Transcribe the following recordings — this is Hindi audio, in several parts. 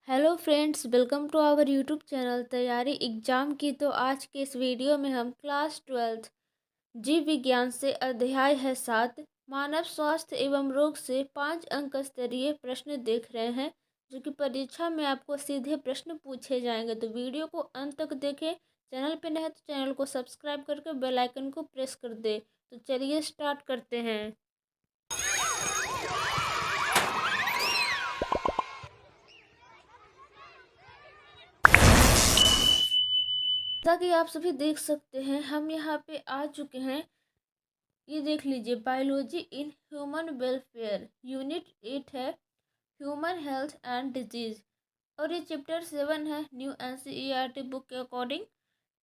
Hello friends, welcome to our YouTube channel तैयारी एग्जाम की। तो आज के इस वीडियो में हम क्लास 12 जीव विज्ञान से अध्याय है 7 मानव स्वास्थ्य एवं रोग से 5 अंक स्तरीय प्रश्न देख रहे हैं, जो कि परीक्षा में आपको सीधे प्रश्न पूछे जाएंगे। तो वीडियो को अंत तक देखें। चैनल पे नए हैं तो चैनल को सब्सक्राइब करके बेल आइकन को प्रेस कर दे। तो चलिए स्टार्ट करते हैं। जैसा कि आप सभी देख सकते हैं, हम यहाँ पे आ चुके हैं। ये देख लीजिए, biology in human welfare unit 8 है, ह्यूमन हेल्थ एंड डिजीज। और ये चैप्टर 7 है न्यू एनसीईआरटी बुक के अकॉर्डिंग।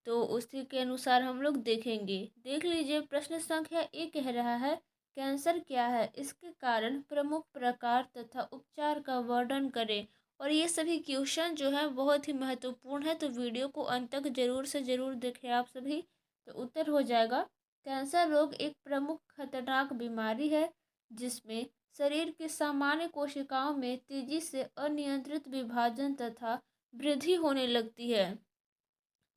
तो उसी के अनुसार हम लोग देखेंगे। देख लीजिए, प्रश्न संख्या 1 कह रहा है, कैंसर क्या है, इसके कारण, प्रमुख प्रकार तथा उपचार का वर्णन करें। और ये सभी क्वेश्चन जो है बहुत ही महत्वपूर्ण है, तो वीडियो को अंत तक जरूर से जरूर देखें आप सभी। तो उत्तर हो जाएगा, कैंसर रोग एक प्रमुख खतरनाक बीमारी है जिसमें शरीर की सामान्य कोशिकाओं में तेजी से अनियंत्रित विभाजन तथा वृद्धि होने लगती है,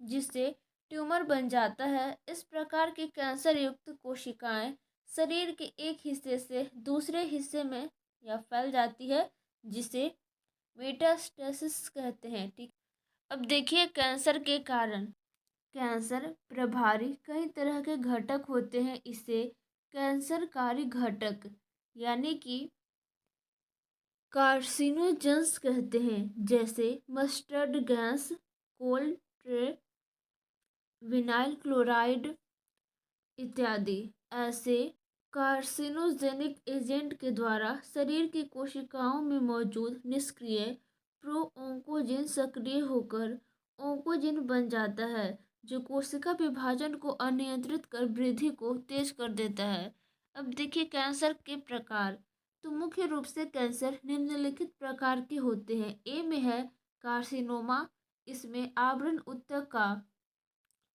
जिससे ट्यूमर बन जाता है। इस प्रकार की कैंसर युक्त कोशिकाएं शरीर के एक हिस्से से दूसरे हिस्से में या फैल जाती है, जिसे मेटास्टेसिस कहते हैं। ठीक, अब देखिए कैंसर के कारण। कैंसर प्रभारी कई तरह के घटक होते हैं। इसे कैंसरकारी घटक यानी कि कार्सिनोजेंस कहते हैं, जैसे मस्टर्ड गैस, कोल विनाइल क्लोराइड इत्यादि। ऐसे कार्सिनोजेनिक एजेंट के द्वारा शरीर की कोशिकाओं में मौजूद निष्क्रिय प्रो ओंकोजिन सक्रिय होकर ओंकोजिन बन जाता है, जो कोशिका विभाजन को अनियंत्रित कर वृद्धि को तेज कर देता है। अब देखिए कैंसर के प्रकार। तो मुख्य रूप से कैंसर निम्नलिखित प्रकार के होते हैं। ए में है कार्सिनोमा, इसमें आवरण ऊतक का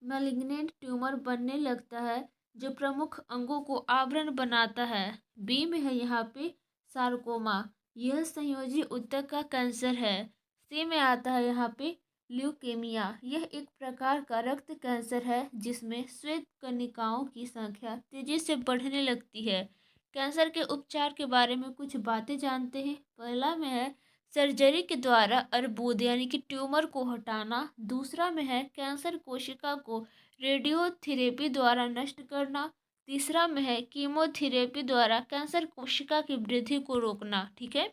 मैलिग्नेंट ट्यूमर बनने लगता है जो प्रमुख अंगों को आवरण बनाता है। बी में है यहाँ पे सार्कोमा, यह संयोजी ऊतक का कैंसर है। सी में आता है यहाँ पे ल्यूकेमिया, यह एक प्रकार का रक्त कैंसर है जिसमें श्वेत कणिकाओं की संख्या तेजी से बढ़ने लगती है। कैंसर के उपचार के बारे में कुछ बातें जानते हैं। पहला में है सर्जरी के द्वारा अर्बुद यानी कि ट्यूमर को हटाना। दूसरा में है कैंसर कोशिका को रेडियोथेरेपी द्वारा नष्ट करना। तीसरा में है कीमोथेरेपी द्वारा कैंसर कोशिका की वृद्धि को रोकना। ठीक है,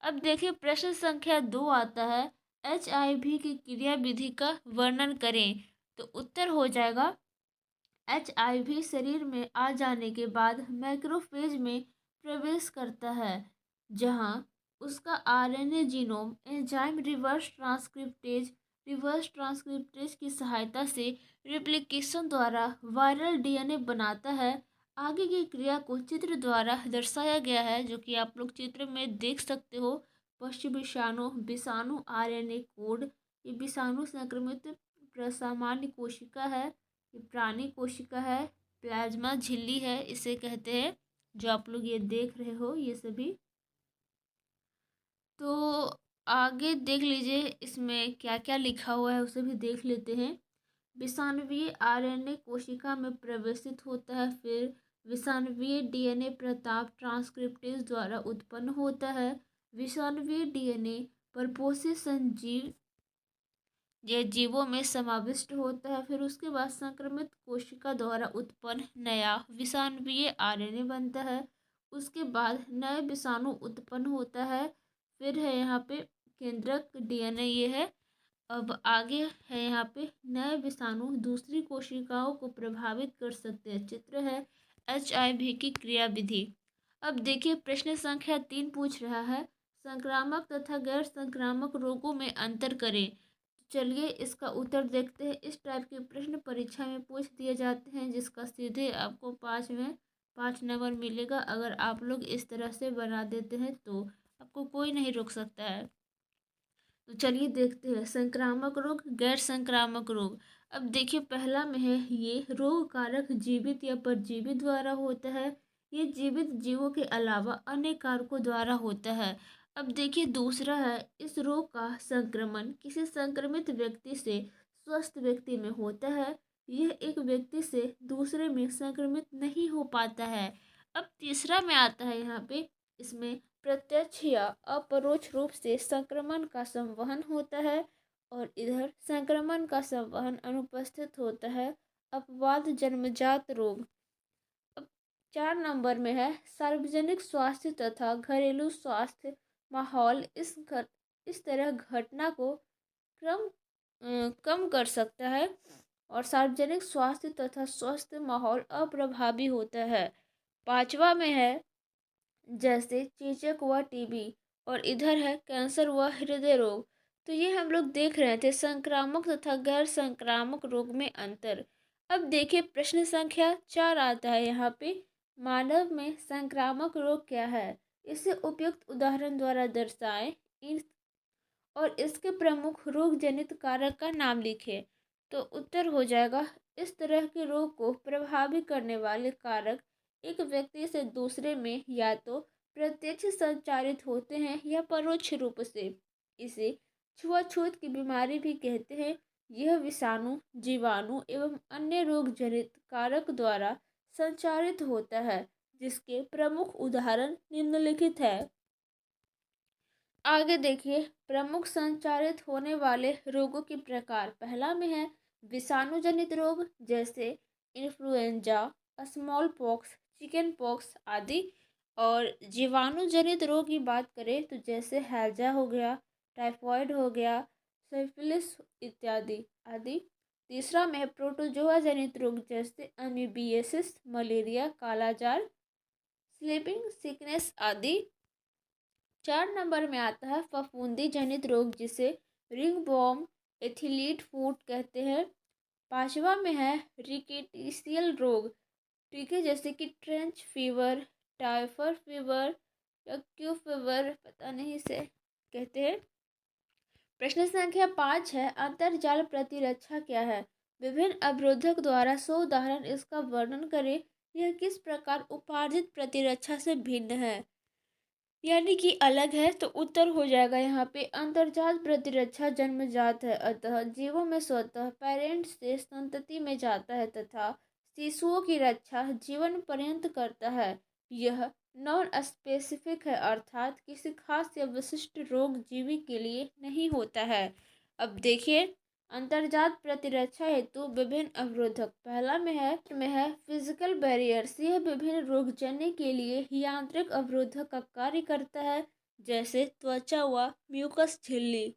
अब देखिए प्रश्न संख्या 2 आता है, HIV की क्रिया विधि का वर्णन करें। तो उत्तर हो जाएगा, HIV शरीर में आ जाने के बाद मैक्रोफेज में प्रवेश करता है, जहां उसका RNA genome enzyme reverse transcriptase की सहायता से रिप्लिकेशन द्वारा वायरल डीएनए बनाता है। आगे की क्रिया को चित्र द्वारा दर्शाया गया है, जो कि आप लोग चित्र में देख सकते हो। पश्च विषाणु विषाणु आरएनए कोड, ये विषाणु संक्रमित प्रसामान्य कोशिका है, ये प्राणी कोशिका है, प्लाज्मा झिल्ली है इसे कहते हैं, जो आप लोग ये देख रहे हो ये सभी। तो आगे देख लीजिए इसमें क्या क्या लिखा हुआ है, उसे भी देख लेते हैं। विषाणुवीय आरएनए कोशिका में प्रवेशित होता है, फिर विषाणुवीय डीएनए प्रताप ट्रांसक्रिप्टेज द्वारा उत्पन्न होता है। विषाणुवीय डीएनए परपोषी संजीव ये जीवों में समाविष्ट होता है। फिर उसके बाद संक्रमित कोशिका द्वारा उत्पन्न नया विषाणुवीय आरएनए बनता है। उसके बाद नए विषाणु उत्पन्न होता है। फिर है यहाँ पे केंद्रक डीएनए ये है। अब आगे है यहाँ पे नए विषाणु दूसरी कोशिकाओं को प्रभावित कर सकते हैं। चित्र है HIV की क्रिया विधि। अब देखिए प्रश्न संख्या 3 पूछ रहा है, संक्रामक तथा गैर संक्रामक रोगों में अंतर करें। चलिए इसका उत्तर देखते हैं। इस टाइप के प्रश्न परीक्षा में पूछ दिए जाते हैं, जिसका सीधे आपको 5 नंबर मिलेगा। अगर आप लोग इस तरह से बना देते हैं तो आपको कोई नहीं रोक सकता है। तो चलिए देखते हैं संक्रामक रोग, गैर संक्रामक रोग। अब देखिए पहला में है, ये रोग कारक जीवित या परजीवी द्वारा होता है। ये जीवित जीवों के अलावा अन्य कारकों द्वारा होता है। अब देखिए दूसरा है, इस रोग का संक्रमण किसी संक्रमित व्यक्ति से स्वस्थ व्यक्ति में होता है। यह एक व्यक्ति से दूसरे में संक्रमित नहीं हो पाता है। अब तीसरा में आता है यहाँ पे, इसमें प्रत्यक्ष या अपरोक्ष रूप से संक्रमण का संवहन होता है और इधर संक्रमण का संवहन अनुपस्थित होता है। अपवाद जन्मजात रोग। अब 4 नंबर में है, सार्वजनिक स्वास्थ्य तथा घरेलू स्वास्थ्य माहौल इस तरह घटना को कम कर सकता है और सार्वजनिक स्वास्थ्य तथा स्वस्थ माहौल अप्रभावी होता है। 5वां में है, जैसे चेचक व टीबी और इधर है कैंसर व हृदय रोग। तो ये हम लोग देख रहे थे संक्रामक तथा गैर संक्रामक रोग में अंतर। अब देखिए प्रश्न संख्या 4 आता है यहाँ पे, मानव में संक्रामक रोग क्या है, इसे उपयुक्त उदाहरण द्वारा दर्शाएं इन और इसके प्रमुख रोग जनित कारक का नाम लिखें। तो उत्तर हो जाएगा, इस तरह के रोग को प्रभावित करने वाले कारक एक व्यक्ति से दूसरे में या तो प्रत्यक्ष संचारित होते हैं या परोक्ष रूप से। इसे छुआछूत की बीमारी भी कहते हैं। यह विषाणु, जीवाणु एवं अन्य रोग जनित कारक द्वारा संचारित होता है, जिसके प्रमुख उदाहरण निम्नलिखित है। आगे देखिए, प्रमुख संचारित होने वाले रोगों के प्रकार। पहला में है विषाणु जनित रोग, जैसे influenza, small pox, chicken pox आदि। और जीवाणु जनित रोग की बात करें तो जैसे हैजा हो गया, टाइफॉइड हो गया, सिफिलिस इत्यादि आदि। तीसरा में है प्रोटोजोआ जनित रोग, जैसे अमीबियासिस, मलेरिया, कालाजार, स्लीपिंग सिकनेस आदि। 4 नंबर में आता है फफूंदी जनित रोग, जिसे रिंगवॉर्म, एथिलीट फूट कहते हैं। 5वां में है रिकेटिशियल रोग, ठीक है, जैसे कि ट्रेंच फीवर, टाइफर फीवर या क्यू फीवर, पता नहीं से कहते हैं। प्रश्न संख्या 5 है, अंतरजाल प्रतिरक्षा क्या है, विभिन्न अवरोधक द्वारा 100 उदाहरण इसका वर्णन करें। यह किस प्रकार उपार्जित प्रतिरक्षा से भिन्न है, यानी कि अलग है। तो उत्तर हो जाएगा यहाँ पे, अंतर्जात प्रतिरक्षा जन्मजात है, अतः जीवों में स्वतः पेरेंट से संतति में जाता है तथा शिशुओं की रक्षा जीवन पर्यंत करता है। यह नॉन स्पेसिफिक है, अर्थात किसी खास या विशिष्ट रोग जीवी के लिए नहीं होता है। अब देखिए अंतर्जात प्रतिरक्षा हेतु विभिन्न अवरोधक। पहला में है फिजिकल बैरियर्स। यह विभिन्न रोगजन्य के लिए यांत्रिक अवरोधक का कार्य करता है, जैसे त्वचा व म्यूकस झिल्ली।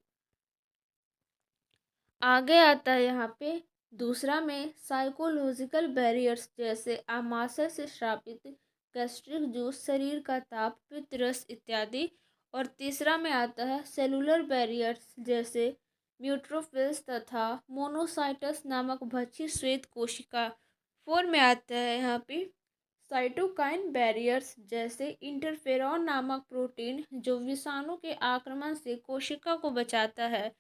आगे आता है यहाँ पे दूसरा में साइकोलॉजिकल बैरियर्स, जैसे आमाशय से श्रापित, गैस्ट्रिक जूस, शरीर का ताप, पित्तरस इत्यादि। और तीसरा में आता है सेलुलर बैरियर्स, जैसे न्यूट्रोफिल्स तथा मोनोसाइटस नामक भक्षी श्वेत कोशिका। 4 में आता है यहाँ पे साइटोकाइन बैरियर्स, जैसे इंटरफेरॉन नामक प्रोटीन जो विषाणु के आक्रमण से कोशिका को बचाता है।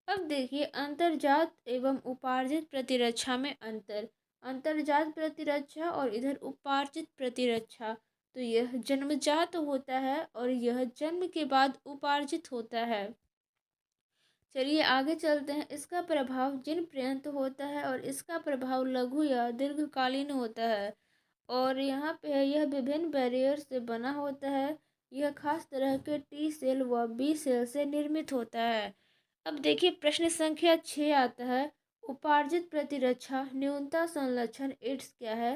अब देखिए अंतर्जात एवं उपार्जित प्रतिरक्षा में अंतर। अंतर्जात प्रतिरक्षा और इधर उपार्जित प्रतिरक्षा, तो यह जन्मजात होता है और यह जन्म के बाद उपार्जित होता है। चलिए आगे चलते हैं। इसका प्रभाव जिन पर्यंत होता है और इसका प्रभाव लघु या दीर्घकालीन होता है। और यहाँ पे है, यह विभिन्न बैरियर से बना होता है। यह खास तरह के टी सेल व बी सेल से निर्मित होता है। अब देखिए प्रश्न संख्या 6 आता है, उपार्जित प्रतिरक्षा न्यूनता संलक्षण एड्स क्या है,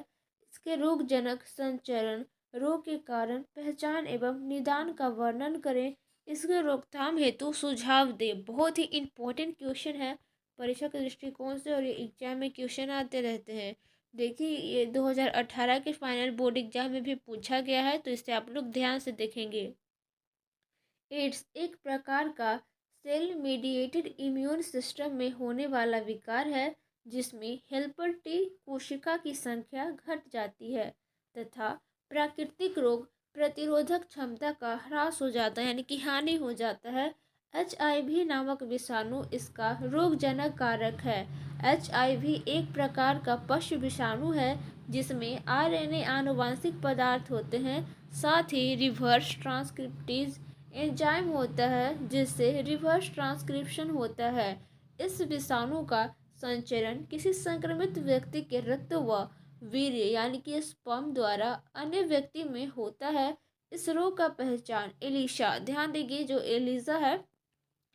इसके रोगजनक संचरण, रोग के कारण, पहचान एवं निदान का वर्णन करें, इसके रोकथाम हेतु सुझाव दें। बहुत ही इम्पोर्टेंट क्वेश्चन है परीक्षा के दृष्टिकोण से और ये एग्जाम में क्वेश्चन आते रहते हैं। देखिए ये 2018 के फाइनल बोर्ड एग्जाम में भी पूछा गया है, तो इसे आप लोग ध्यान से देखेंगे। एड्स एक प्रकार का सेल मीडिएटेड इम्यून सिस्टम में होने वाला विकार है, जिसमें हेल्पर टी कोशिका की संख्या घट जाती है तथा प्राकृतिक रोग प्रतिरोधक क्षमता का ह्रास हो जाता है, यानी कि हानि हो जाता है। HIV नामक विषाणु इसका रोगजनक कारक है। HIV एक प्रकार का पशु विषाणु है जिसमें RNA आनुवंशिक पदार्थ होते हैं, साथ ही रिवर्स ट्रांसक्रिप्टेज एंजाइम होता है जिससे रिवर्स ट्रांसक्रिप्शन होता है। इस विषाणु का संचरण किसी संक्रमित व्यक्ति के रक्त व वीर्य यानी कि स्पर्म द्वारा अन्य व्यक्ति में होता है। इस रोग का पहचान एलिशा, ध्यान देंगे जो एलिजा है,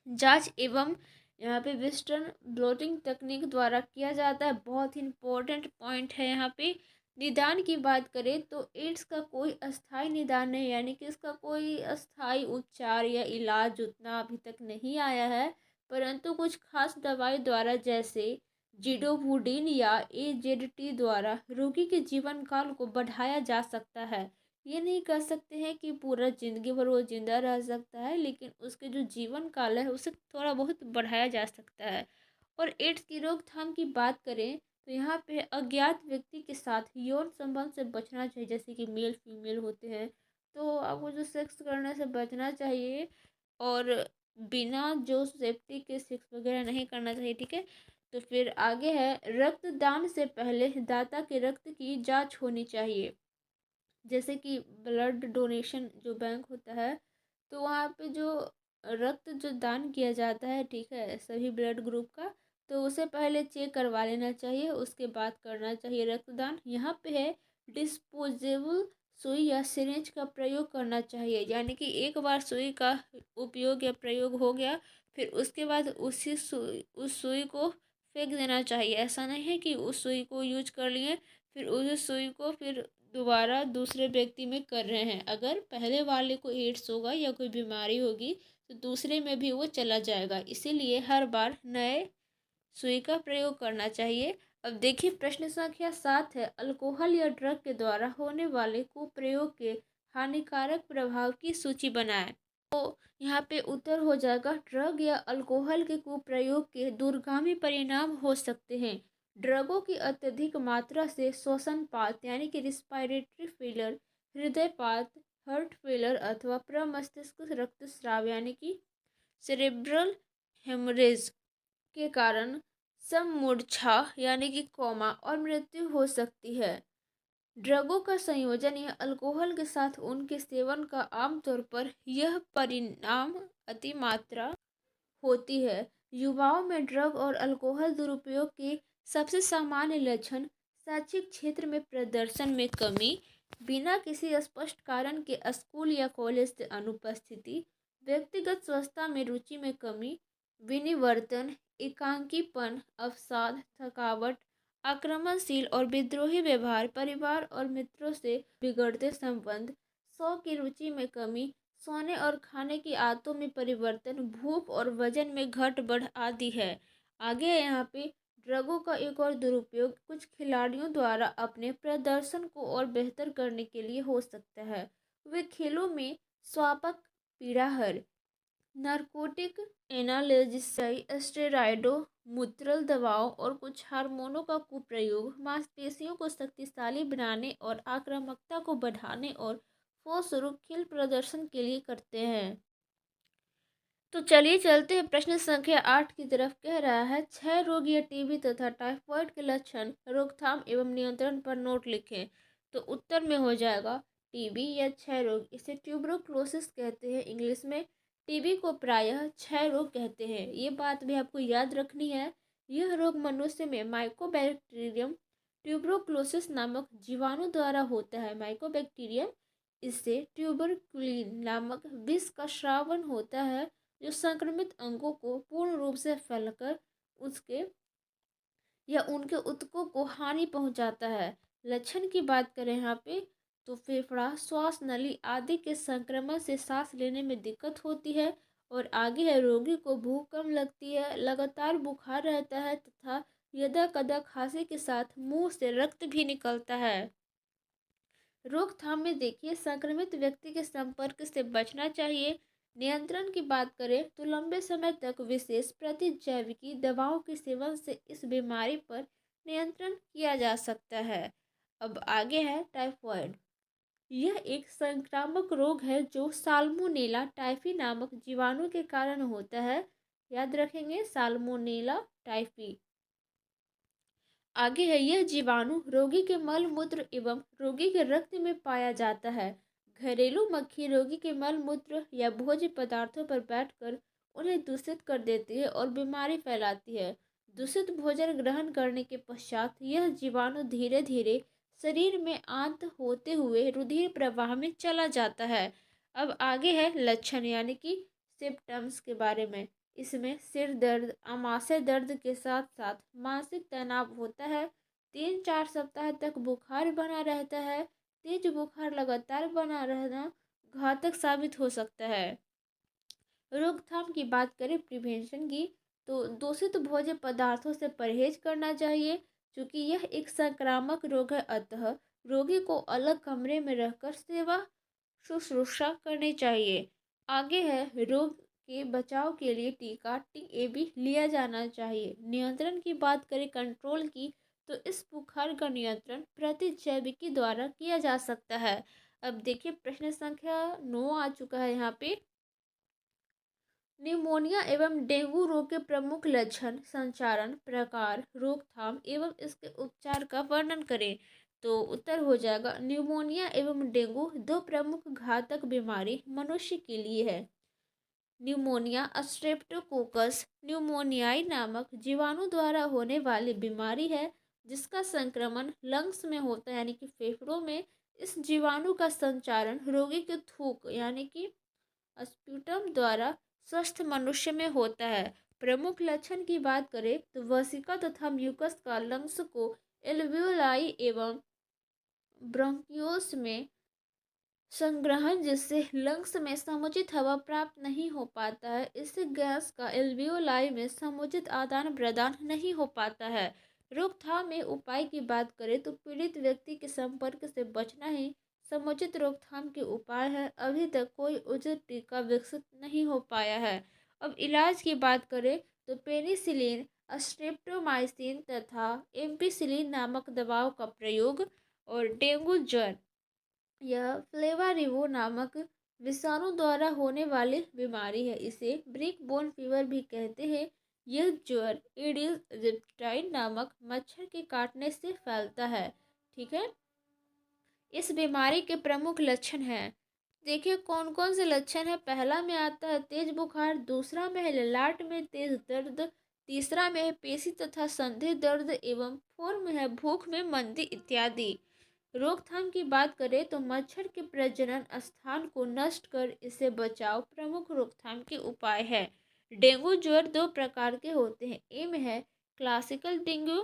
जांच एवं यहाँ पे वेस्टर्न ब्लोटिंग तकनीक द्वारा किया जाता है। बहुत ही इंपॉर्टेंट पॉइंट है यहाँ पे। निदान की बात करें तो एड्स का कोई अस्थायी निदान नहीं, यानी कि इसका कोई अस्थायी उपचार या इलाज उतना अभी तक नहीं आया है, परंतु कुछ खास दवाई द्वारा जैसे जिडोवुडिन या एजेडटी द्वारा रोगी के जीवन काल को बढ़ाया जा सकता है। ये नहीं कह सकते हैं कि पूरा ज़िंदगी भर वो ज़िंदा रह सकता है, लेकिन उसके जो जीवन काल है उसे थोड़ा बहुत बढ़ाया जा सकता है। और एड्स की रोकथाम की बात करें तो यहाँ पे अज्ञात व्यक्ति के साथ यौन संबंध से बचना चाहिए, जैसे कि मेल फीमेल होते हैं तो आपको जो सेक्स करने से बचना चाहिए, और बिना जो सेफ्टी के सेक्स वगैरह नहीं करना चाहिए, ठीक है। तो फिर आगे है, रक्तदान से पहले दाता के रक्त की जांच होनी चाहिए। जैसे कि ब्लड डोनेशन जो बैंक होता है, तो वहाँ पे जो रक्त जो दान किया जाता है, ठीक है, सभी ब्लड ग्रुप का, तो उसे पहले चेक करवा लेना चाहिए, उसके बाद करना चाहिए रक्तदान। यहाँ पे है डिस्पोजेबल सुई या सिरिंज का प्रयोग करना चाहिए, यानी कि एक बार सुई का उपयोग या प्रयोग हो गया, फिर उसके बाद उस सुई को फेंक देना चाहिए। ऐसा नहीं है कि उस सुई को यूज कर लिए फिर उस सुई को फिर दोबारा दूसरे व्यक्ति में कर रहे हैं। अगर पहले वाले को एड्स होगा या कोई बीमारी होगी तो दूसरे में भी वो चला जाएगा, इसीलिए हर बार नए सुई का प्रयोग करना चाहिए। अब देखिए प्रश्न संख्या 7 है, अल्कोहल या ड्रग के द्वारा होने वाले कुप्रयोग के हानिकारक प्रभाव की सूची बनाएं। तो यहाँ पे उत्तर हो जाएगा, ड्रग या अल्कोहल के कुप्रयोग के दूरगामी परिणाम हो सकते हैं। ड्रगों की अत्यधिक मात्रा से श्वसनपात यानी कि रिस्पायरेटरी फेलर, हृदयपात, हार्ट फेलर अथवा प्रमस्तिष्क रक्तस्राव यानी कि सेरेब्रल हेमरेज के कारण सममूर्छा यानी कि कोमा और मृत्यु हो सकती है। ड्रगों का संयोजन या अल्कोहल के साथ उनके सेवन का आमतौर पर यह परिणाम अतिमात्रा होती है। युवाओं में ड्रग और अल्कोहल दुरुपयोग के सबसे सामान्य लक्षण शैक्षिक क्षेत्र में प्रदर्शन में कमी, बिना किसी स्पष्ट कारण के स्कूल या कॉलेज से अनुपस्थिति, व्यक्तिगत स्वच्छता में रुचि में कमी, विनिवर्तन, एकांकीपन, अवसाद, थकावट, आक्रमणशील और विद्रोही व्यवहार, परिवार और मित्रों से बिगड़ते संबंध, शौक की रुचि में कमी, सोने और खाने की आदतों में परिवर्तन, भूख और वजन में घट बढ़ आदि है। आगे है यहाँ पे, ड्रगों का एक और दुरुपयोग कुछ खिलाड़ियों द्वारा अपने प्रदर्शन को और बेहतर करने के लिए हो सकता है। वे खेलों में स्वापक, पीड़ाहर, नारकोटिक एनाल्जेसिक, स्टेरॉयडों, मूत्रल दवाओं और कुछ हार्मोनों का कुप्रयोग मांसपेशियों को शक्तिशाली बनाने और आक्रामकता को बढ़ाने और फलस्वरूप खेल प्रदर्शन के लिए करते हैं। तो चलिए चलते हैं प्रश्न संख्या 8 की तरफ। कह रहा है, क्षय रोग या टीबी तथा टाइफाइड के लक्षण, रोकथाम एवं नियंत्रण पर नोट लिखें। तो उत्तर में हो जाएगा टीबी या क्षय रोग। इसे ट्यूबरोक्लोसिस कहते हैं इंग्लिश में। टीबी को प्रायः क्षय रोग कहते हैं, ये बात भी आपको याद रखनी है। यह रोग मनुष्य में माइकोबैक्टीरियम ट्यूबरोक्लोसिस नामक जीवाणु द्वारा होता है। माइकोबैक्टीरियम, इससे ट्यूबरकुलिन नामक विष का श्रावण होता है जो संक्रमित अंगों को पूर्ण रूप से फैलकर उसके या उनके ऊतकों को हानि पहुंचाता है। लक्षण की बात करें यहाँ पे तो फेफड़ा, श्वास नली आदि के संक्रमण से सांस लेने में दिक्कत होती है। और आगे है, रोगी को भूख कम लगती है, लगातार बुखार रहता है तथा यदा कदा खांसी के साथ मुंह से रक्त भी निकलता है। रोकथाम में देखिए, संक्रमित व्यक्ति के संपर्क से बचना चाहिए। नियंत्रण की बात करें तो लंबे समय तक विशेष प्रतिजैविकी दवाओं के सेवन से इस बीमारी पर नियंत्रण किया जा सकता है। अब आगे है टाइफाइड। यह एक संक्रामक रोग है जो साल्मोनेला टाइफी नामक जीवाणु के कारण होता है। याद रखेंगे, साल्मोनेला टाइफी। आगे है, यह जीवाणु रोगी के मल मूत्र एवं रोगी के रक्त में पाया जाता है। घरेलू मक्खी रोगी के मल मूत्र या भोज्य पदार्थों पर बैठकर उन्हें दूषित कर देती है और बीमारी फैलाती है। दूषित भोजन ग्रहण करने के पश्चात यह जीवाणु धीरे धीरे शरीर में आंत होते हुए रुधिर प्रवाह में चला जाता है। अब आगे है लक्षण यानी कि सिम्पटम्स के बारे में। इसमें सिर दर्द, आमाशय दर्द के साथ साथ मानसिक तनाव होता है। 3-4 सप्ताह तक बुखार बना रहता है। तेज बुखार लगातार बना रहना घातक साबित हो सकता है। रोकथाम की बात करें प्रिवेंशन की, तो दूषित भोज्य पदार्थों से परहेज करना चाहिए क्योंकि यह एक संक्रामक रोग है। अतः रोगी को अलग कमरे में रहकर सेवा शुश्रूषा करनी चाहिए। आगे है रोग के बचाव के लिए टीका टीएबी लिया जाना चाहिए। नियंत्रण की बात करें कंट्रोल की, तो इस बुखार का नियंत्रण प्रतिजैविकी द्वारा किया जा सकता है। अब देखिए प्रश्न संख्या 9 आ चुका है यहाँ पे। निमोनिया एवं डेंगू रोग के प्रमुख लक्षण, संचारण, प्रकार, रोकथाम एवं इसके उपचार का वर्णन करें। तो उत्तर हो जाएगा निमोनिया एवं डेंगू दो प्रमुख घातक बीमारी मनुष्य के लिए है। न्यूमोनिया स्ट्रेप्टोकोकस न्यूमोनियाई नामक जीवाणु द्वारा होने वाली बीमारी है जिसका संक्रमण लंग्स में होता है यानी कि फेफड़ों में। इस जीवाणु का संचारण रोगी के थूक यानी कि स्प्यूटम द्वारा स्वस्थ मनुष्य में होता है। प्रमुख लक्षण की बात करें तो वसिका तथा म्यूकस का लंग्स को एल्वियोलाई एवं ब्रोंकियोस में संग्रहण जिससे लंग्स में समुचित हवा प्राप्त नहीं हो पाता है। इससे गैस का एल्वियोलाई में समुचित आदान प्रदान नहीं हो पाता है। रोकथाम में उपाय की बात करें तो पीड़ित व्यक्ति के संपर्क से बचना ही समुचित रोकथाम के उपाय है। अभी तक कोई उचित टीका विकसित नहीं हो पाया है। अब इलाज की बात करें तो पेनिसिलिन, स्ट्रेप्टोमाइसिन तथा एम्पिसिलिन नामक दवाओं का प्रयोग। और डेंगू ज्वर यह फ्लेवारिवो नामक विषाणु द्वारा होने वाली बीमारी है। इसे ब्रिक बोन फीवर भी कहते हैं। यह ज्वर एडिस एजिप्टाइन नामक मच्छर के काटने से फैलता है। ठीक है, इस बीमारी के प्रमुख लक्षण हैं। देखिए कौन कौन से लक्षण है। पहला में आता है तेज बुखार, दूसरा में है ललाट में तेज दर्द, तीसरा में है पेशी तथा संधि दर्द एवं फोर में है भूख में मंदी इत्यादि। रोकथाम की बात करें तो मच्छर के प्रजनन स्थान को नष्ट कर इसे बचाव प्रमुख रोकथाम के उपाय है। डेंगू ज्वर दो प्रकार के होते हैं। ए में है क्लासिकल डेंगू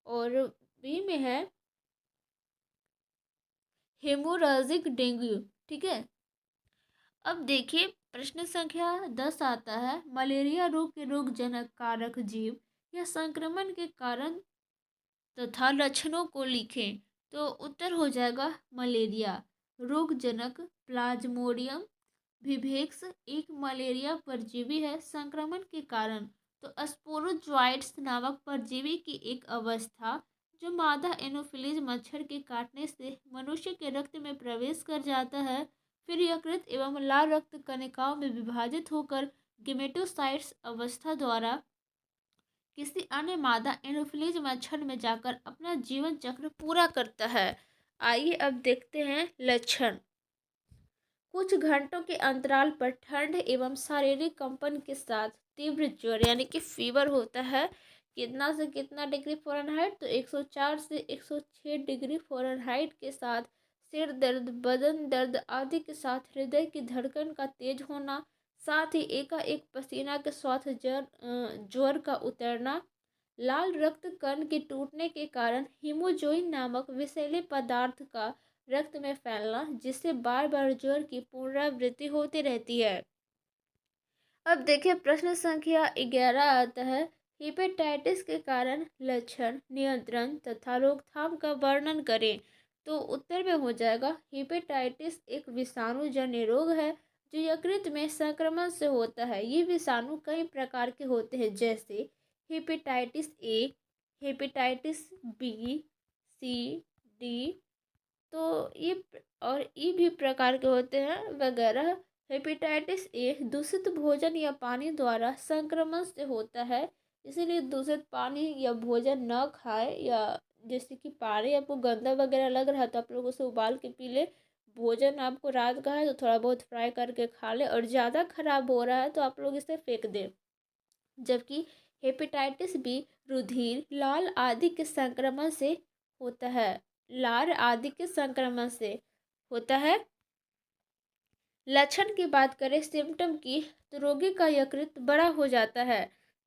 और बी में है हेमोरेजिक डेंगू। ठीक है, अब देखिए प्रश्न संख्या 10 आता है। मलेरिया रोग के रोगजनक कारक जीव या संक्रमण के कारण तथा लक्षणों को लिखें। तो उत्तर हो जाएगा मलेरिया। रोगजनक प्लाज्मोडियम विवेक्स एक मलेरिया परजीवी है। संक्रमण के कारण तो स्पोरोजोइट्स नामक परजीवी की एक अवस्था जो मादा एनोफिलीज मच्छर के काटने से मनुष्य के रक्त में प्रवेश कर जाता है। फिर यकृत एवं लाल रक्त कणिकाओं में विभाजित होकर गेमेटोसाइट्स अवस्था द्वारा किसी अन्य मादा एनोफिलीज मच्छर में जाकर अपना जीवन चक्र पूरा करता है। आइए अब देखते हैं लक्षण। कुछ घंटों के अंतराल पर ठंड एवं शारीरिक कंपन के साथ तीव्र ज्वर यानी कि फीवर होता है। कितना से कितना डिग्री फ़ारेनहाइट, तो 104 से 106 डिग्री फ़ारेनहाइट के साथ सिर दर्द, बदन दर्द आदि के साथ हृदय की धड़कन का तेज होना, साथ ही एकाएक पसीना के साथ ज्वर का उतरना, लाल रक्त कण के टूटने के कारण हीमोजोइन नामक विषैले पदार्थ का रक्त में फैलना जिससे बार बार ज्वर की पुनरावृत्ति होती रहती है। अब देखिए प्रश्न संख्या 11 आता है। हेपेटाइटिस के कारण लक्षण, नियंत्रण तथा रोकथाम का वर्णन करें। तो उत्तर में हो जाएगा हेपेटाइटिस एक विषाणु जन्य रोग है जो यकृत में संक्रमण से होता है। ये विषाणु कई प्रकार के होते हैं जैसे hepatitis A, hepatitis B, C, D, तो ये और ई भी प्रकार के होते हैं वगैरह। हेपेटाइटिस ए दूषित भोजन या पानी द्वारा संक्रमण से होता है, इसीलिए दूषित पानी या भोजन न खाएं। या जैसे कि पानी आपको गंदा वगैरह लग रहा है तो आप लोग उसे उबाल के पी ले। भोजन आपको रात का है तो थोड़ा बहुत फ्राई करके खा लें, और ज़्यादा खराब हो रहा है तो आप लोग इसे फेंक दें। जबकि हेपेटाइटिस बी रुधिर, लाल आदि के संक्रमण से होता है। लार आदि के संक्रमण से होता है। लक्षण की बात करें सिम्टम की, तो रोगी का यकृत बड़ा हो जाता है।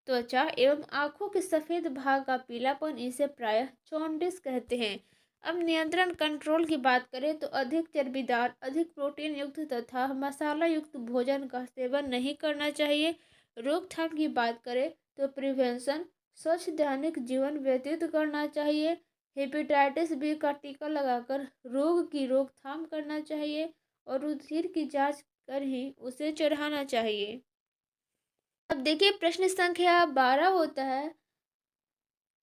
त्वचा एवं आंखों के सफेद भाग का पीलापन, इसे प्रायः जॉन्डिस कहते हैं। अब नियंत्रण कंट्रोल की बात करें तो अधिक चर्बीदार, अधिक प्रोटीन युक्त तथा मसाला युक्त भोजन का सेवन नहीं करना चाहिए। रोकथाम की बात करें तो प्रिवेंशन, स्वच्छ दैनिक जीवन व्यतीत करना चाहिए। हेपेटाइटिस बी का टीका लगाकर रोग की रोकथाम करना चाहिए और रुधिर की जांच कर ही उसे चढ़ाना चाहिए। अब देखिए प्रश्न संख्या 12 होता है,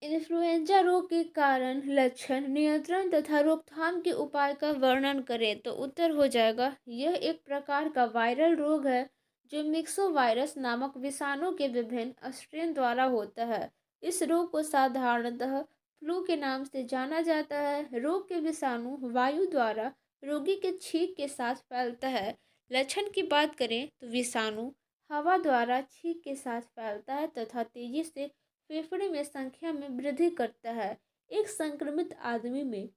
इन्फ्लुएंजा रोग के कारण, लक्षण, नियंत्रण तथा रोकथाम के उपाय का वर्णन करें। तो उत्तर हो जाएगा, यह एक प्रकार का वायरल रोग है जो मिक्सोवायरस नामक विषाणु के विभिन्न स्ट्रेन द्वारा होता है। इस रोग को साधारणतः फ्लू के नाम से जाना जाता है। रोग के विषाणु वायु द्वारा रोगी के छींक के साथ फैलता है। लक्षण की बात करें तो विषाणु हवा द्वारा छींक के साथ फैलता है तथा तेजी से फेफड़े में संख्या में वृद्धि करता है। एक संक्रमित आदमी में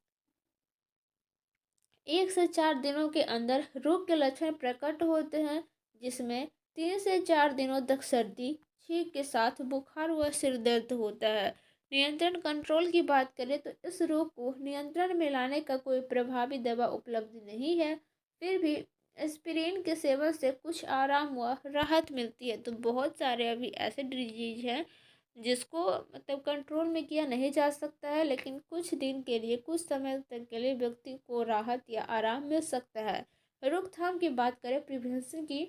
1 से 4 दिनों के अंदर रोग के लक्षण प्रकट होते हैं, जिसमें 3 से 4 दिनों तक सर्दी, छींक के साथ बुखार व सिर दर्द होता है। नियंत्रण कंट्रोल की बात करें तो इस रोग को नियंत्रण में लाने का कोई प्रभावी दवा उपलब्ध नहीं है, फिर भी एस्पिरिन के सेवन से कुछ आराम व राहत मिलती है। तो बहुत सारे अभी ऐसे डिजीज हैं जिसको मतलब कंट्रोल में किया नहीं जा सकता है, लेकिन कुछ दिन के लिए, कुछ समय तक के लिए व्यक्ति को राहत या आराम मिल सकता है। रोकथाम की बात करें प्रिवेंशन की,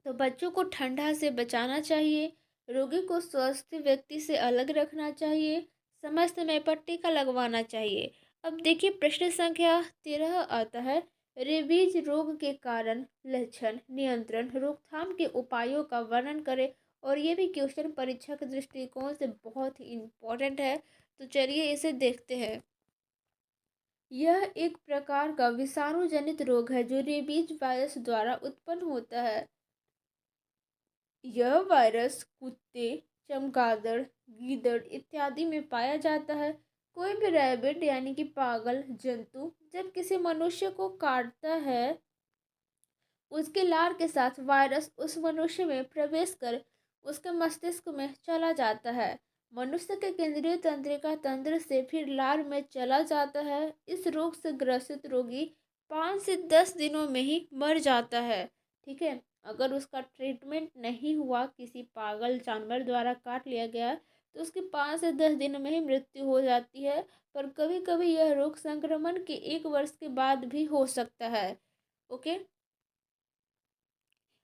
तो बच्चों को ठंडा से बचाना चाहिए, रोगी को स्वस्थ व्यक्ति से अलग रखना चाहिए, समय समय पर टीका लगवाना चाहिए। अब देखिए प्रश्न संख्या 13 आता है, रेबीज रोग के कारण, लक्षण, नियंत्रण, रोकथाम के उपायों का वर्णन करें। और ये भी क्वेश्चन परीक्षा के दृष्टिकोण से बहुत ही इम्पोर्टेंट है, तो चलिए इसे देखते हैं। यह एक प्रकार का विषाणु जनित रोग है जो रेबीज वायरस द्वारा उत्पन्न होता है। यह वायरस कुत्ते, चमगादड़, गीदड़ इत्यादि में पाया जाता है। कोई भी रैबिट यानी कि पागल जंतु जब किसी मनुष्य को काटता है, उसके लार के साथ वायरस उस मनुष्य में प्रवेश कर उसके मस्तिष्क में चला जाता है। मनुष्य के केंद्रीय तंत्रिका तंत्र से फिर लार में चला जाता है। इस रोग से ग्रसित रोगी 5 से 10 दिनों में ही मर जाता है। ठीक है, अगर उसका ट्रीटमेंट नहीं हुआ, किसी पागल जानवर द्वारा काट लिया गया, तो उसकी 5 से 10 दिन में ही मृत्यु हो जाती है। पर कभी कभी यह रोग संक्रमण के 1 वर्ष के बाद भी हो सकता है। ओके,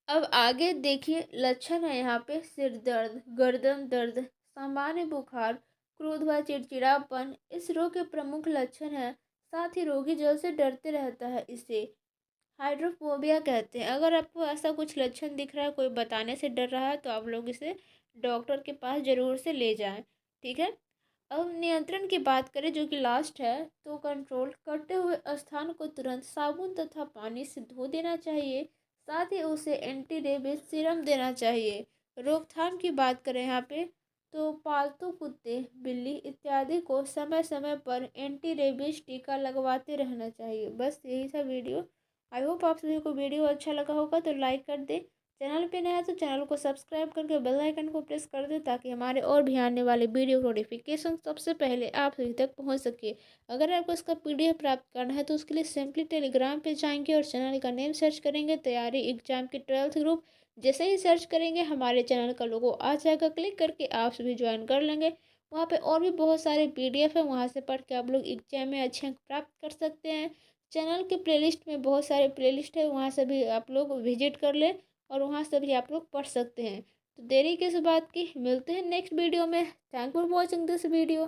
अब आगे देखिए लक्षण है यहाँ पे, सिर दर्द, गर्दन दर्द, सामान्य बुखार, क्रोध व चिड़चिड़ापन इस रोग के प्रमुख लक्षण हैं। साथ ही रोगी जल से डरते रहता है, इसे हाइड्रोफोबिया कहते हैं। अगर आपको ऐसा कुछ लक्षण दिख रहा है, कोई बताने से डर रहा है, तो आप लोग इसे डॉक्टर के पास ज़रूर से ले जाएं। ठीक है, अब नियंत्रण की बात करें जो कि लास्ट है, तो कंट्रोल, कटे हुए स्थान को तुरंत साबुन तथा पानी से धो देना चाहिए। साथ ही उसे एंटी रेबीज सीरम देना चाहिए। रोकथाम की बात करें यहाँ पे, तो पालतू कुत्ते, बिल्ली इत्यादि को समय समय पर एंटी रेबीज टीका लगवाते रहना चाहिए। बस यही था वीडियो। आई होप आप सभी को वीडियो अच्छा लगा होगा, तो लाइक कर दें। चैनल पे नया है तो चैनल को सब्सक्राइब करके बेल आइकन को प्रेस कर दें, ताकि हमारे और भी आने वाले वीडियो नोटिफिकेशन सबसे पहले आप सभी तक पहुंच सके। अगर आपको इसका PDF प्राप्त करना है तो उसके लिए सिंपली टेलीग्राम पे जाएंगे और चैनल का नेम सर्च करेंगे, तैयारी एग्जाम के 12th ग्रुप। जैसे ही सर्च करेंगे हमारे चैनल का लोगो आ जाएगा, क्लिक करके आप सभी ज्वाइन कर लेंगे। वहाँ पे और भी बहुत सारे PDF है, वहाँ से पढ़ के आप लोग एग्जाम में अच्छे अंक प्राप्त कर सकते हैं। चैनल के प्लेलिस्ट में बहुत सारे प्लेलिस्ट है, वहाँ से भी आप लोग विजिट कर लें और वहाँ से भी आप लोग पढ़ सकते हैं। तो देरी किस बात की, मिलते हैं नेक्स्ट वीडियो में। Thank for watching this video.